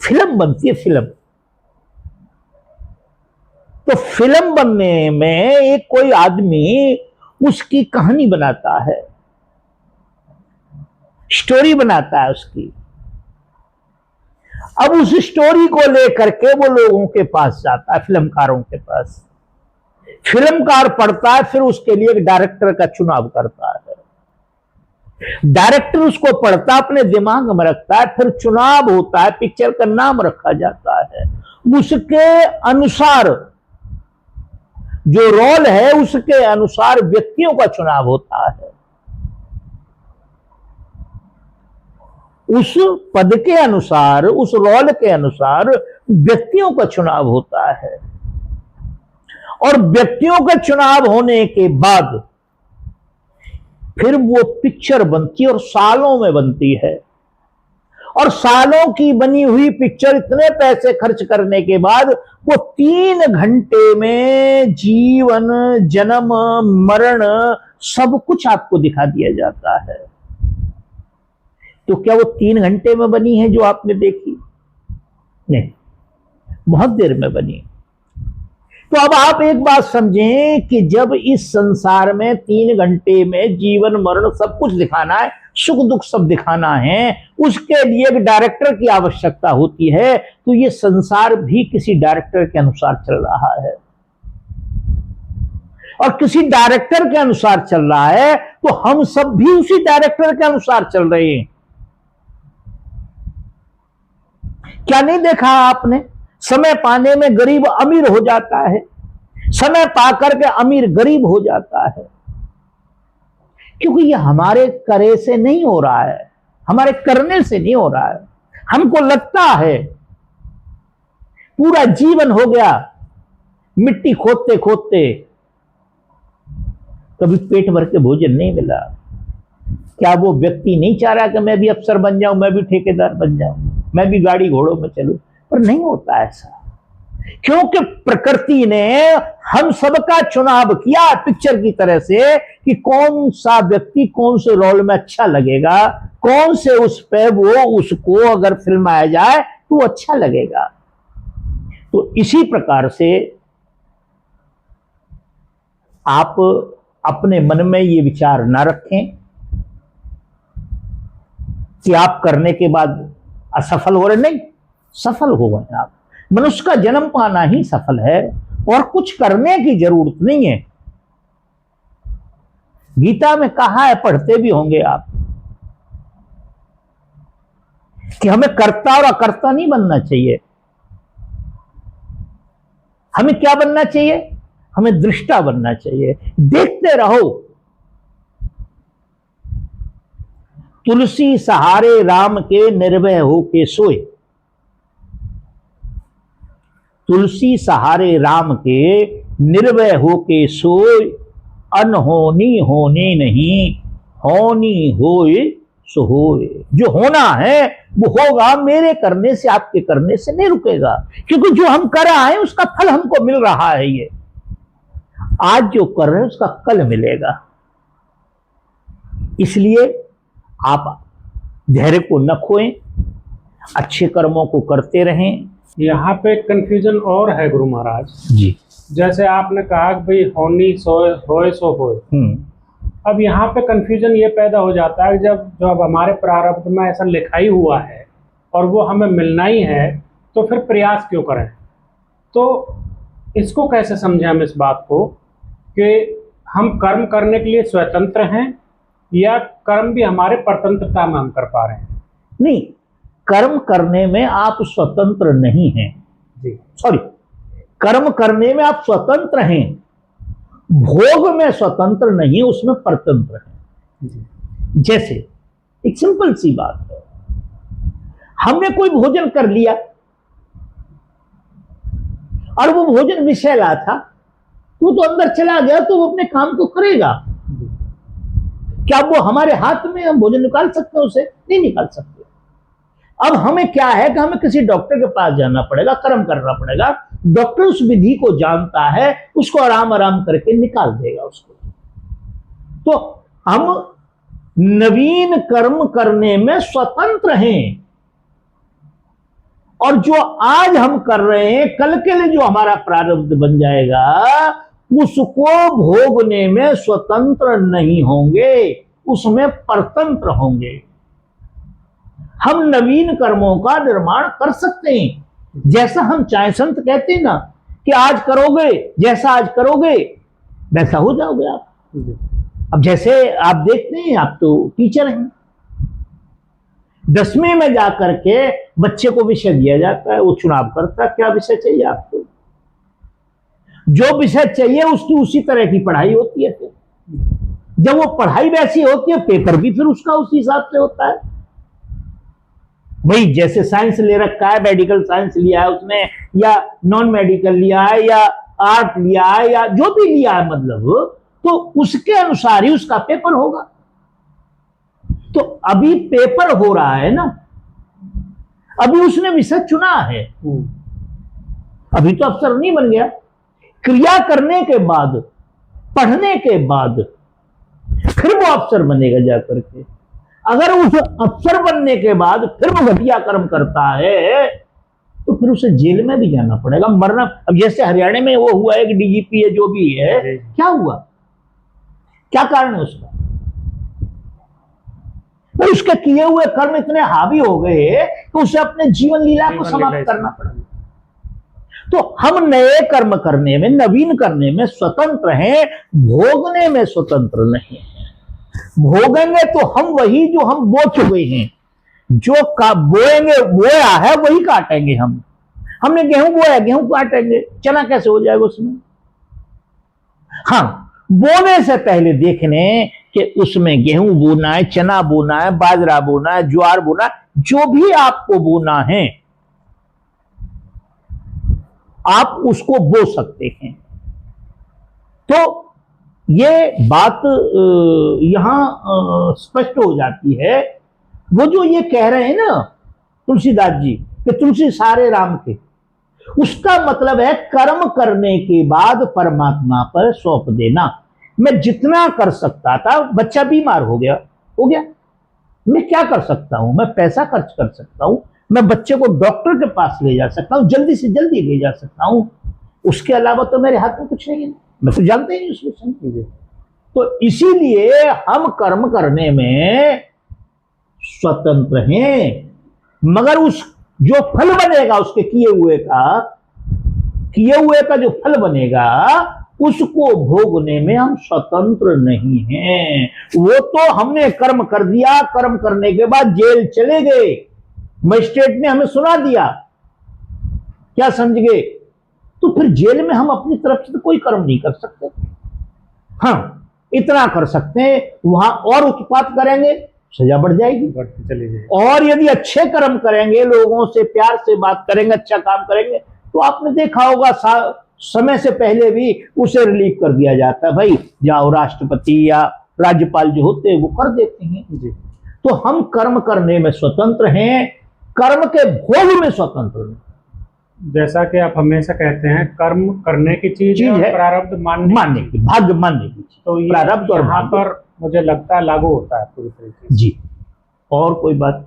Film बनती है, film. तो फिल्म बनने में एक कोई आदमी उसकी कहानी बनाता है, स्टोरी बनाता है उसकी। अब उस स्टोरी को लेकर के वो लोगों के पास जाता है, फिल्मकारों के पास। फिल्मकार पढ़ता है, फिर उसके लिए एक डायरेक्टर का चुनाव करता है। डायरेक्टर उसको पढ़ता, अपने दिमाग में रखता है, फिर चुनाव होता है, पिक्चर का नाम रखा जाता है। उसके अनुसार जो रोल है, उसके अनुसार व्यक्तियों का चुनाव होता है। उस पद के अनुसार, उस रोल के अनुसार व्यक्तियों का चुनाव होता है। और व्यक्तियों का चुनाव होने के बाद फिर वो पिक्चर बनती है, और सालों में बनती है। और सालों की बनी हुई पिक्चर, इतने पैसे खर्च करने के बाद वो 3 घंटे में जीवन, जन्म, मरण सब कुछ आपको दिखा दिया जाता है। तो क्या वो 3 घंटे में बनी है जो आपने देखी? नहीं, बहुत देर में बनी। तो अब आप एक बात समझें कि जब इस संसार में 3 घंटे में जीवन मरण सब कुछ दिखाना है, सुख दुख सब दिखाना है, उसके लिए एक डायरेक्टर की आवश्यकता होती है। तो ये संसार भी किसी डायरेक्टर के अनुसार चल रहा है, और किसी डायरेक्टर के अनुसार चल रहा है, तो हम सब भी उसी डायरेक्टर के अनुसार चल रहे हैं। क्या नहीं देखा आपने? समय पाने में गरीब अमीर हो जाता है, समय पाकर के अमीर गरीब हो जाता है, क्योंकि ये हमारे करे से नहीं हो रहा है, हमारे करने से नहीं हो रहा है। हमको लगता है पूरा जीवन हो गया मिट्टी खोदते खोदते, कभी पेट भर के भोजन नहीं मिला। क्या वो व्यक्ति नहीं चाह रहा कि मैं भी अफसर बन जाऊं, मैं भी ठेकेदार बन जाऊं, मैं भी गाड़ी घोड़ों में चलूं? पर नहीं होता ऐसा, क्योंकि प्रकृति ने हम सबका चुनाव किया पिक्चर की तरह से कि कौन सा व्यक्ति कौन से रोल में अच्छा लगेगा, कौन से उस पे वो उसको अगर फिल्माया जाए तो अच्छा लगेगा। तो इसी प्रकार से आप अपने मन में ये विचार ना रखें कि आप करने के बाद असफल हो रहे। नहीं, सफल हो गए आप। मनुष्य का जन्म पाना ही सफल है, और कुछ करने की जरूरत नहीं है। गीता में कहा है, पढ़ते भी होंगे आप, कि हमें कर्ता और अकर्ता नहीं बनना चाहिए। हमें क्या बनना चाहिए? हमें दृष्टा बनना चाहिए। देखते रहो। तुलसी सहारे राम के निर्भय होके सोए। तुलसी सहारे राम के निर्भय होके सोए, अनहोनी होने नहीं, होनी होए सो होए। जो होना है वो होगा, मेरे करने से, आपके करने से नहीं रुकेगा, क्योंकि जो हम कर रहे हैं उसका फल हमको मिल रहा है। ये आज जो कर रहे हैं उसका कल मिलेगा। इसलिए आप धैर्य को न खोएं, अच्छे कर्मों को करते रहें। यहाँ पे कंफ्यूजन और है गुरु महाराज जी। जैसे आपने कहा कि भाई होनी सोए होए सो होए। अब यहाँ पे कंफ्यूजन ये पैदा हो जाता है जब हमारे प्रारब्ध में ऐसा लिखा ही हुआ है और वो हमें मिलना ही है, तो फिर प्रयास क्यों करें? तो इसको कैसे समझें हम इस बात को कि हम कर्म करने के लिए स्वतंत्र हैं, या कर्म भी हमारे परतंत्रता में हम कर पा रहे हैं? नहीं, कर्म करने में आप स्वतंत्र नहीं हैं। जी, सॉरी, कर्म करने में आप स्वतंत्र हैं, भोग में स्वतंत्र नहीं, उसमें परतंत्र है। जैसे एक सिंपल सी बात है, हमने कोई भोजन कर लिया और वो भोजन विषैला था, तो अंदर चला गया, तो वो अपने काम को करेगा। क्या वो हमारे हाथ में हम भोजन निकाल सकते हैं? उसे नहीं निकाल सकते। अब हमें क्या है कि हमें किसी डॉक्टर के पास जाना पड़ेगा, कर्म करना पड़ेगा। डॉक्टर उस विधि को जानता है, उसको आराम आराम करके निकाल देगा उसको। तो हम नवीन कर्म करने में स्वतंत्र हैं, और जो आज हम कर रहे हैं, कल के लिए जो हमारा प्रारब्ध बन जाएगा, उसको भोगने में स्वतंत्र नहीं होंगे, उसमें परतंत्र होंगे। हम नवीन कर्मों का निर्माण कर सकते हैं जैसा हम चाहे। संत कहते हैं ना कि आज करोगे, जैसा आज करोगे वैसा हो जाओगे आप। अब जैसे आप देखते हैं, आप तो टीचर हैं, 10वीं में जाकर के बच्चे को विषय दिया जाता है, वो चुनाव करता है क्या विषय चाहिए आपको, जो विषय चाहिए उसकी उसी तरह की पढ़ाई होती है। फिर जब वो पढ़ाई वैसी होती है, पेपर भी फिर उसका उसी हिसाब से होता है। भाई जैसे साइंस ले रखा है, मेडिकल साइंस लिया है उसने, या नॉन मेडिकल लिया है, या आर्ट लिया है, या जो भी लिया है, मतलब तो उसके अनुसार ही उसका पेपर होगा। तो अभी पेपर हो रहा है ना, अभी उसने विषय चुना है, अभी तो अफसर नहीं बन गया। क्रिया करने के बाद, पढ़ने के बाद फिर वो अफसर बनेगा जाकर के। अगर उस अफसर बनने के बाद फिर वो घटिया कर्म करता है तो फिर उसे जेल में भी जाना पड़ेगा, मरना। अब जैसे हरियाणा में वो हुआ है कि डीजीपी है, जो भी है, क्या हुआ, क्या कारण है उसका? तो उसके किए हुए कर्म इतने हावी हो गए तो उसे अपने जीवन लीला को समाप्त करना पड़ा। तो हम नए कर्म करने में, नवीन करने में स्वतंत्र हैं, भोगने में स्वतंत्र नहीं है। भोगेंगे तो हम वही जो हम बो चुके हैं, जो बोएंगे, बोया है वही काटेंगे। हमने गेहूं बोया, गेहूं काटेंगे, चना कैसे हो जाएगा उसमें? हाँ, बोने से पहले देखने कि उसमें गेहूं बोना है, चना बोना है, बाजरा बोना है, ज्वार बोना है, जो भी आपको बोना है आप उसको बो सकते हैं। तो ये बात यहां स्पष्ट हो जाती है। वो जो ये कह रहे हैं ना तुलसीदास जी कि तुलसी सारे राम के, उसका मतलब है कर्म करने के बाद परमात्मा पर सौंप देना। मैं जितना कर सकता था, बच्चा बीमार हो गया, मैं क्या कर सकता हूं? मैं पैसा खर्च कर सकता हूं, मैं बच्चे को डॉक्टर के पास ले जा सकता हूं, जल्दी से जल्दी ले जा सकता हूं। उसके अलावा तो मेरे हाथ में कुछ नहीं है, मैं तो जानते ही नहीं उसमें समझे। तो इसीलिए हम कर्म करने में स्वतंत्र हैं, मगर उस जो फल बनेगा उसके किए हुए का जो फल बनेगा उसको भोगने में हम स्वतंत्र नहीं हैं। वो तो हमने कर्म कर दिया, कर्म करने के बाद जेल चले गए, मजिस्ट्रेट ने हमें सुना दिया, क्या समझ गए? तो फिर जेल में हम अपनी तरफ से तो कोई कर्म नहीं कर सकते। हाँ, इतना कर सकते हैं, वहां और उत्पात करेंगे सजा बढ़ जाएगी, बढ़ती चली जाएगी। और यदि अच्छे कर्म करेंगे, लोगों से प्यार से बात करेंगे, अच्छा काम करेंगे, तो आपने देखा होगा समय से पहले भी उसे रिलीव कर दिया जाता है। भाई जाओ, राष्ट्रपति या राज्यपाल जो होते हैं वो कर देते हैं जी। तो हम कर्म करने में स्वतंत्र हैं, कर्म के भोग में स्वतंत्र नहीं। जैसा कि आप हमेशा कहते हैं, कर्म करने की चीज है, प्रारब्ध मानने की, भाग्य मानने की। तो प्रारब्ध और यहाँ पर मुझे लगता है लागू होता है पूरी तरीके से जी। और कोई बात?